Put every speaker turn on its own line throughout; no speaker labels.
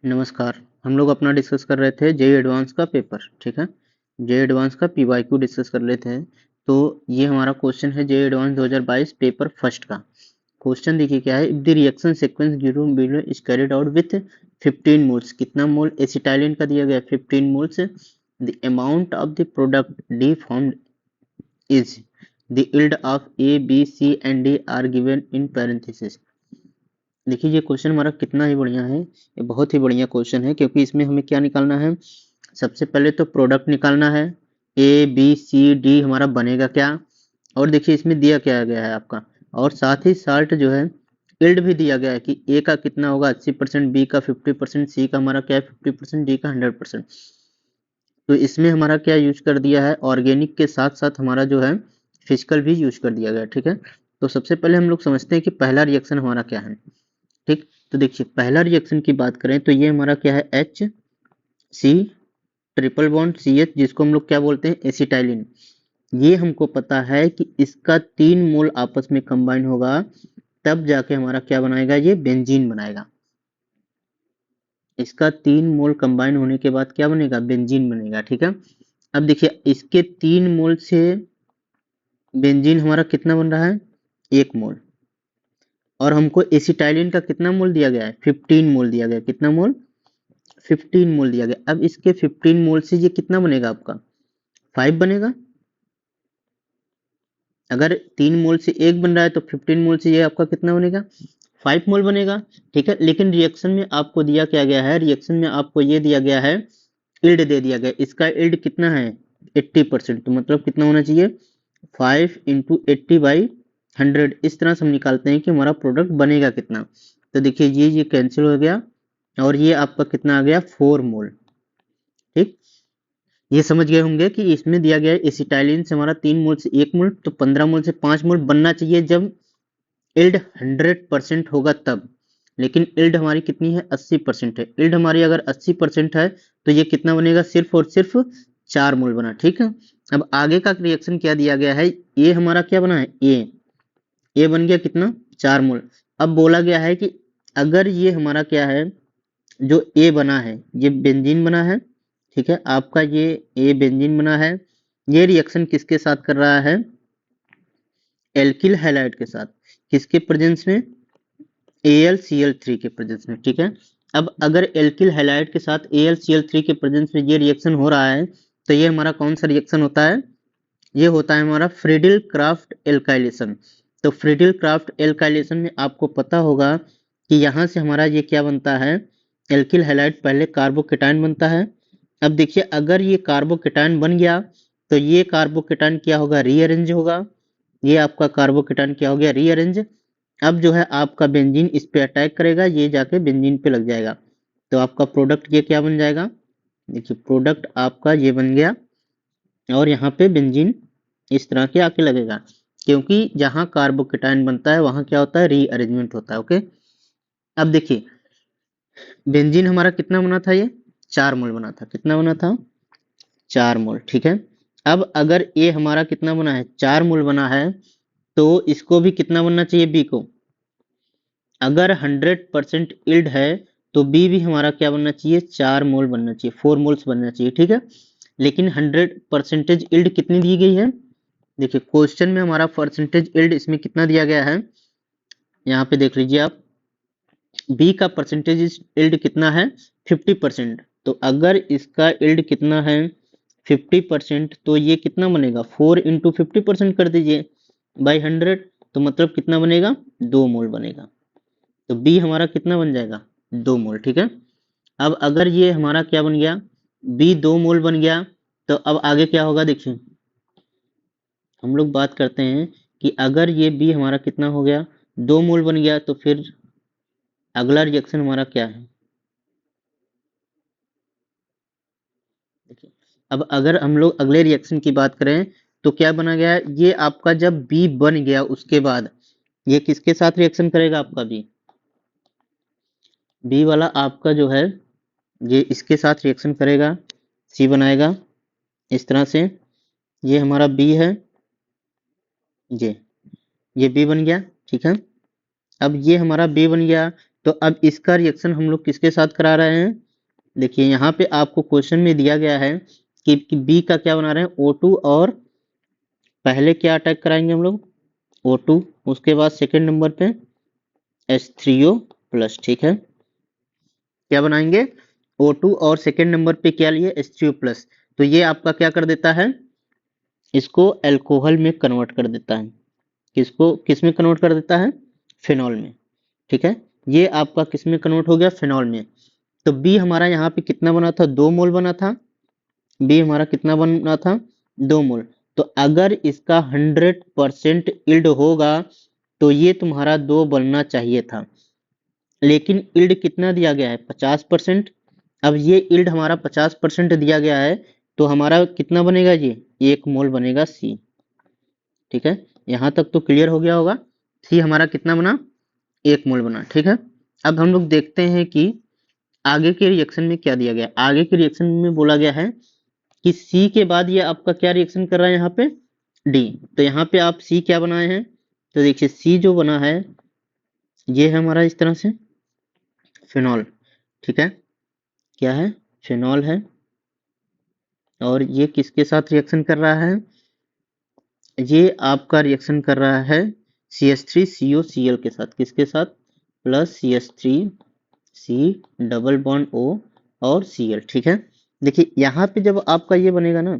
नमस्कार। हम लोग अपना डिस्कस कर रहे थे जेईई एडवांस का पेपर, ठीक है। जेईई एडवांस का पीवाईक्यू डिस्कस कर लेते हैं। तो ये हमारा क्वेश्चन है जेईई एडवांस 2022 पेपर फर्स्ट का। क्वेश्चन देखिए क्या है, if the reaction sequence given below is carried out with 15 moles, कितना मोल एसिटाइलिन का दिया गया 15 moles, the amount of the product D formed is the yield of A B C and D are given in parenthesis. देखिए ये question हमारा कितना ही बढ़िया है, ये बहुत ही बढ़िया क्वेश्चन है क्योंकि इसमें हमें क्या निकालना है। सबसे पहले तो प्रोडक्ट निकालना है, ए बी सी डी हमारा बनेगा क्या, और देखिए इसमें दिया क्या गया है आपका, और साथ ही साल्ट जो है यील्ड भी दिया गया है कि ए का कितना होगा 80%, बी का 50%, सी का हमारा क्या है 50%, डी का 100%। तो इसमें हमारा क्या यूज कर दिया है, ऑर्गेनिक के साथ साथ हमारा जो है फिजिकल भी यूज कर दिया गया, ठीक है। तो सबसे पहले हम लोग समझते हैं कि पहला रिएक्शन हमारा क्या है, ठीक। तो देखिए पहला रिएक्शन की बात करें तो ये हमारा क्या है H C triple bond C H, जिसको हम लोग क्या बोलते हैं एसिटाइलिन। ये हमको पता है कि इसका 3 मोल आपस में कंबाइन होगा तब जाके हमारा क्या बनाएगा, ये बेंजीन बनाएगा। इसका 3 मोल कंबाइन होने के बाद क्या बनेगा, बेंजीन बनेगा, ठीक है। अब देखिए इसके 3 मोल से बेंजीन हमारा कितना बन रहा है, 1 मोल, और हमको एसिटाइलिन का कितना मोल दिया गया है 15 मोल दिया गया, कितना मोल 15 मोल दिया गया। अब इसके 15 मोल से ये कितना बनेगा आपका 5 बनेगा। अगर 3 मोल से 1 बन रहा है तो 15 मोल से ये आपका कितना बनेगा 5 मोल बनेगा, ठीक है। लेकिन रिएक्शन में आपको दिया क्या गया है, रिएक्शन में आपको ये दिया गया है यील्ड दे दिया गया, इसका यील्ड कितना है 80%, तो मतलब कितना होना चाहिए 5 इंटू 80/100। इस तरह से हम निकालते हैं कि हमारा प्रोडक्ट बनेगा कितना। तो देखिए ये कैंसिल हो गया और ये आपका कितना आ गया 4 मोल, ठीक। ये समझ गए होंगे कि इसमें दिया गया है एसिटाइलिन से हमारा 3 मोल से 1 मोल, तो 15 मोल से 5 मोल बनना चाहिए जब यील्ड 100% होगा तब। लेकिन यील्ड हमारी कितनी है 80% है। यील्ड हमारी अगर 80% है तो ये कितना बनेगा, सिर्फ और सिर्फ 4 मोल बना, ठीक है। अब आगे का रिएक्शन क्या दिया गया है, ये हमारा क्या बना है ए बन गया कितना 4 मोल। अब बोला गया है कि अगर ये हमारा क्या है, जो ए बना है ये बेंजीन बना है, ठीक है। आपका ये ए बेंजीन बना है, ये रिएक्शन किसके साथ कर रहा है, एल्किल हैलाइड के साथ, किसके प्रेजेंस में AlCl3 के प्रेजेंस में, ठीक है। अब अगर एल्किल हैलाइड के साथ AlCl3 के प्रेजेंस में ये रिएक्शन हो रहा है तो ये हमारा कौन सा रिएक्शन होता है, ये होता है हमारा फ्रीडिल क्राफ्ट एल्काइलेशन। तो फ्रीडिल क्राफ्ट एल्काइलेशन में आपको पता होगा कि यहाँ से हमारा ये क्या बनता है, एल्किल हैलाइड पहले कार्बोकेटाइन बनता है। अब देखिए अगर ये कार्बोकेटाइन बन गया तो ये कार्बोकेटाइन क्या होगा, रीअरेंज होगा। ये आपका कार्बोकेटाइन क्या हो गया, रीअरेंज। अब जो है आपका बेंजीन इस पे अटैक करेगा, ये जाके बेंजीन पे लग जाएगा, तो आपका प्रोडक्ट ये क्या बन जाएगा, देखिए प्रोडक्ट आपका ये बन गया, और यहाँ पे बेंजीन इस तरह के आके लगेगा, क्योंकि जहाँ कार्बोकेटाइन बनता है वहां क्या होता है, रीअरेंजमेंट होता है, ओके। अब देखिए बेंजीन हमारा कितना बना था, ये 4 मोल बना था, कितना बना था 4 मोल, ठीक है। अब अगर ए हमारा कितना बना है 4 मोल बना है तो इसको भी कितना बनना चाहिए बी को, अगर 100% यील्ड है तो बी भी हमारा क्या बनना चाहिए 4 मोल बनना चाहिए, 4 मोल्स बनना चाहिए, ठीक है। लेकिन 100% यील्ड कितनी दी गई है, देखिए क्वेश्चन में हमारा परसेंटेज यील्ड इसमें कितना दिया गया है, यहाँ पे देख लीजिए आप, बी का परसेंटेज यील्ड कितना है 50%। तो अगर इसका यील्ड कितना है 50%, तो ये कितना बनेगा 4 इंटू 50% कर दीजिए बाई 100, तो मतलब कितना बनेगा 2 मोल बनेगा। तो बी हमारा कितना बन जाएगा 2 मोल, ठीक है। अब अगर ये हमारा क्या बन गया, बी 2 मोल बन गया, तो अब आगे क्या होगा देखिए, हम लोग बात करते हैं कि अगर ये बी हमारा कितना हो गया 2 मोल बन गया, तो फिर अगला रिएक्शन हमारा क्या है, देखिए अब अगर हम लोग अगले रिएक्शन की बात करें तो क्या बना गया है, ये आपका जब बी बन गया उसके बाद ये किसके साथ रिएक्शन करेगा, आपका बी वाला आपका जो है ये इसके साथ रिएक्शन करेगा, सी बनाएगा इस तरह से, ये हमारा बी है, ये बी बन गया, ठीक है। अब ये हमारा बी बन गया, तो अब इसका रिएक्शन हम लोग किसके साथ करा रहे हैं? देखिए यहाँ पे आपको क्वेश्चन में दिया गया है कि बी का क्या बना रहे हैं, O2 और पहले क्या अटैक कराएंगे हम लोग, O2, उसके बाद सेकेंड नंबर पे H3O+, ठीक है। क्या बनाएंगे, O2 और सेकेंड नंबर पे क्या लिए, H3O+। तो ये आपका क्या कर देता है, इसको अल्कोहल में कन्वर्ट कर देता है। किसको किस में कन्वर्ट कर देता है, फिनॉल में, ठीक है। ये आपका किस में कन्वर्ट हो गया, फिनॉल में। तो बी हमारा यहाँ पे कितना बना था, 2 मोल बना था। बी हमारा कितना बना था, 2 मोल। तो अगर इसका 100% इल्ड होगा तो ये तुम्हारा 2 बनना चाहिए था, लेकिन इल्ड कितना दिया गया है, 50%। अब ये इल्ड हमारा 50% दिया गया है, तो हमारा कितना बनेगा, ये 1 मोल बनेगा सी, ठीक है। यहाँ तक तो क्लियर हो गया होगा। सी हमारा कितना बना, 1 मोल बना, ठीक है। अब हम लोग देखते हैं कि आगे के रिएक्शन में क्या दिया गया। आगे के रिएक्शन में बोला गया है कि सी के बाद ये आपका क्या रिएक्शन कर रहा है, यहाँ पे डी। तो यहाँ पे आप सी क्या बनाए हैं, तो देखिए सी जो बना है ये है हमारा इस तरह से फिनॉल, ठीक है। क्या है, फिनॉल है। और ये किसके साथ रिएक्शन कर रहा है, ये आपका रिएक्शन कर रहा है CH3COCl के साथ। किसके साथ, plus CH3C double bond O और Cl, ठीक है। देखिए यहाँ पे जब आपका ये बनेगा ना,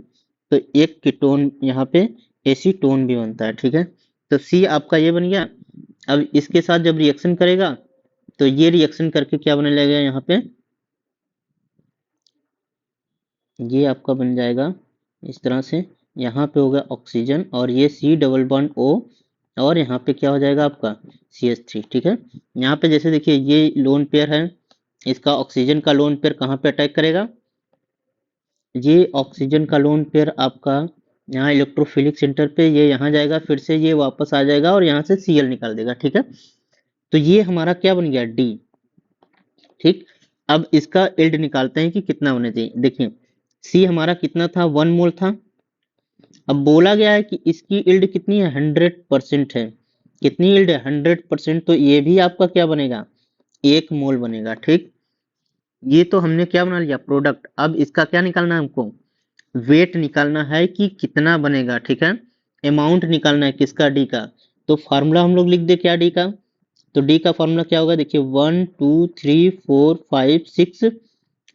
तो एक कीटोन यहाँ पे एसीटोन भी बनता है, ठीक है। तो C आपका ये बन गया। अब इसके साथ जब रिएक्शन करेगा तो ये रिएक्शन करके क्या बनने लगेगा, यहाँ पे ये आपका बन जाएगा इस तरह से। यहाँ पे होगा ऑक्सीजन और ये C डबल बॉन्ड O, और यहाँ पे क्या हो जाएगा आपका CH3, ठीक है। यहाँ पे जैसे देखिए ये लोन पेयर है, इसका ऑक्सीजन का लोन पेयर कहाँ पे अटैक करेगा, ये ऑक्सीजन का लोन पेयर आपका यहाँ इलेक्ट्रोफिलिक सेंटर पे, ये यहाँ जाएगा, फिर से ये वापस आ जाएगा और यहाँ से Cl निकाल देगा, ठीक है। तो ये हमारा क्या बन गया, D, ठीक। अब इसका इल्ड निकालते हैं कि कितना होना चाहिए। देखिए C हमारा कितना था, 1 मोल था। अब बोला गया है कि इसकी इल्ड कितनी है, 100% है। कितनी इल्ड है, 100%। तो ये भी आपका क्या बनेगा, 1 मोल बनेगा, ठीक। ये तो हमने क्या बना लिया, प्रोडक्ट। अब इसका क्या निकालना है हमको, वेट निकालना है कि कितना बनेगा, ठीक है। अमाउंट निकालना है किसका, डी का। तो फार्मूला हम लोग लिख दे क्या डी का, तो डी का फार्मूला क्या होगा, देखिए 1 2 3 4 5 6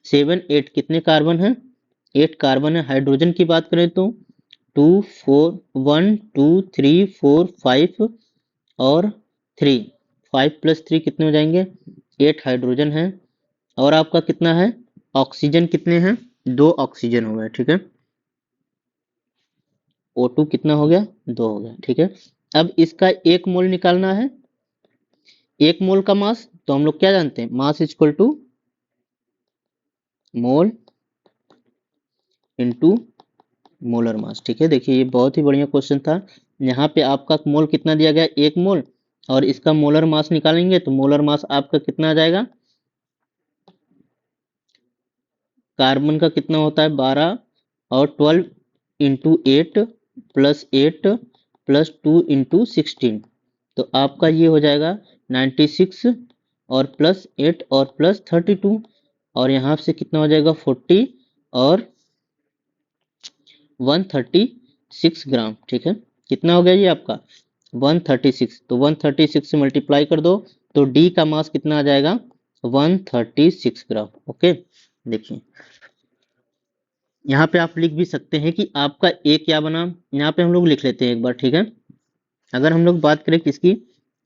7 8 कितने कार्बन है, 8 कार्बन है। हाइड्रोजन की बात करें तो 2 4 1 2 3 4 5 और 3, 5 + 3 कितने हो जाएंगे, 8 हाइड्रोजन है। और आपका कितना है, ऑक्सीजन कितने हैं, 2 ऑक्सीजन हो गए, ठीक है। O2 कितना हो गया, 2 हो गया, ठीक है। अब इसका 1 मोल निकालना है। 1 मोल का मास तो हम लोग क्या जानते हैं, mass equal to mole into molar mass, ठीक है। देखिए ये बहुत ही बढ़िया क्वेश्चन था। यहाँ पे आपका मोल कितना दिया गया, 1 मोल, और इसका मोलर मास निकालेंगे तो मोलर मास आपका कितना आ जाएगा, कार्बन का कितना होता है 12, और 12 इंटू 8 + 8 + 2 इंटू 16, तो आपका ये हो जाएगा 96, और +8 और +32, और यहाँ से कितना हो जाएगा 40 और 136 ग्राम, ठीक है। कितना हो गया ये आपका 136, तो 136 से मल्टीप्लाई कर दो तो डी का मास कितना आ जाएगा 136 ग्राम, ओके। देखिए यहाँ पे आप लिख भी सकते हैं कि आपका ए क्या बना, यहाँ पे हम लोग लिख लेते हैं एक बार, ठीक है। अगर हम लोग बात करें किसकी,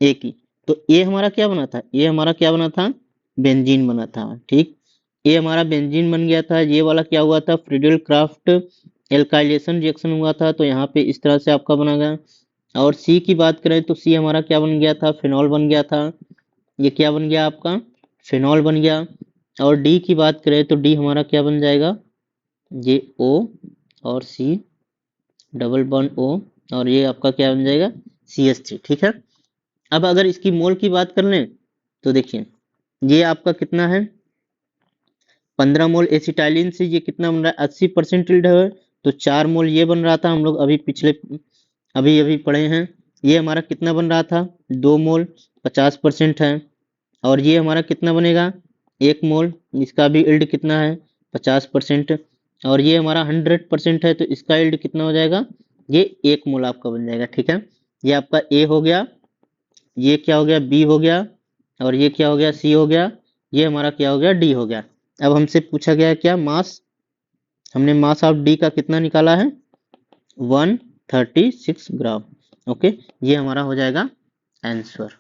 ए की, तो ए हमारा क्या बना था, ए हमारा क्या बना था, बेंजीन बना था, ठीक। ए हमारा बेंजीन बन गया था। ये वाला क्या हुआ था, फ्रीडल क्राफ्ट एल्काइलेशन रिएक्शन हुआ था, तो यहाँ पे इस तरह से आपका बना गया। और सी की बात करें तो सी हमारा क्या बन गया था, फिनॉल बन गया था। ये क्या बन गया आपका, फिनॉल बन गया। और डी की बात करें तो डी हमारा क्या बन जाएगा, ये O और C डबल बॉन्ड O, और ये आपका क्या बन जाएगा CH3, ठीक है। अब अगर इसकी मोल की बात कर लें तो देखिए ये आपका कितना है, 15 मोल एसिटाइलिन से ये कितना बन रहा है, 80% इल्ड है। तो 4 मोल ये बन रहा था, हम लोग अभी पिछले अभी पढ़े हैं। ये हमारा कितना बन रहा था, 2 मोल 50% है। और ये हमारा कितना बनेगा 1 मोल, इसका भी इल्ड कितना है 50%। और ये हमारा 100% है तो इसका इल्ड कितना हो जाएगा, ये 1 मोल आपका बन जाएगा। ठीक है, ये आपका ए हो गया, ये क्या हो गया बी हो गया, और ये क्या हो गया सी हो गया, ये हमारा क्या हो गया डी हो गया। अब हमसे पूछा गया है क्या मास, हमने मास ऑफ डी का कितना निकाला है 136 ग्राम। ओके, ये हमारा हो जाएगा आंसर।